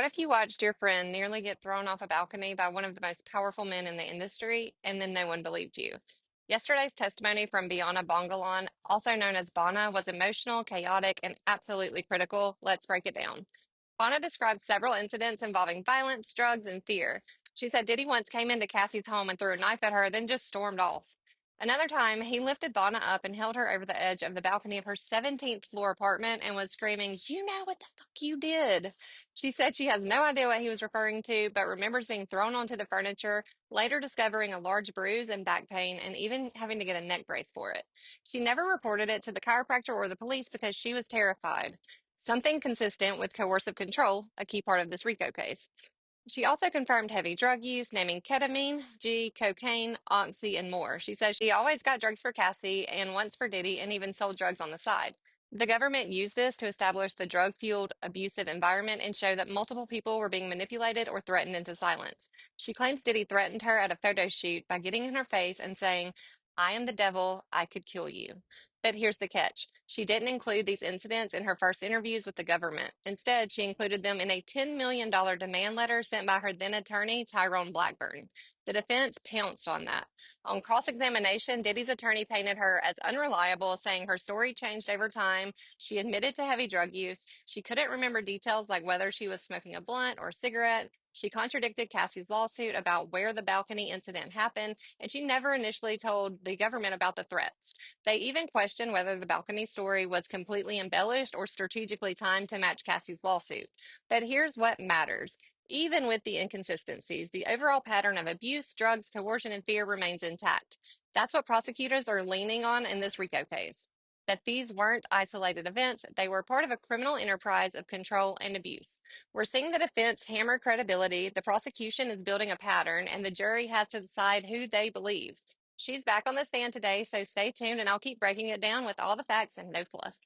if you watched your friend nearly get thrown off a balcony by one of the most powerful men in the industry, and then no one believed you? Yesterday's testimony from Biana Bongalon, also known as Bana, was emotional, chaotic, and absolutely critical. Let's break it down. Bana described several incidents involving violence, drugs, and fear. She said Diddy once came into Cassie's home and threw a knife at her, then just stormed off. Another time, he lifted Bana up and held her over the edge of the balcony of her 17th floor apartment and was screaming, "You know what the fuck you did." She said she has no idea what he was referring to, but remembers being thrown onto the furniture, later discovering a large bruise and back pain, and even having to get a neck brace for it. She never reported it to the chiropractor or the police because she was terrified. Something consistent with coercive control, a key part of this RICO case. She also confirmed heavy drug use, naming ketamine, G, cocaine, oxy, and more. She says she always got drugs for Cassie and once for Diddy and even sold drugs on the side. The government used this to establish the drug-fueled, abusive environment and show that multiple people were being manipulated or threatened into silence. She claims Diddy threatened her at a photo shoot by getting in her face and saying, "I am the devil, I could kill you." But here's the catch. She didn't include these incidents in her first interviews with the government. Instead, she included them in a $10 million demand letter sent by her then attorney, Tyrone Blackburn. The defense pounced on that. On cross-examination, Diddy's attorney painted her as unreliable, saying her story changed over time. She admitted to heavy drug use. She couldn't remember details like whether she was smoking a blunt or cigarette. She contradicted Cassie's lawsuit about where the balcony incident happened, and she never initially told the government about the threats. They even questioned whether the balcony story was completely embellished or strategically timed to match Cassie's lawsuit. But here's what matters. Even with the inconsistencies, the overall pattern of abuse, drugs, coercion, and fear remains intact. That's what prosecutors are leaning on in this RICO case. That these weren't isolated events, they were part of a criminal enterprise of control and abuse. We're seeing the defense hammer credibility, the prosecution is building a pattern, and the jury has to decide who they believe. She's back on the stand today, so stay tuned and I'll keep breaking it down with all the facts and no fluff.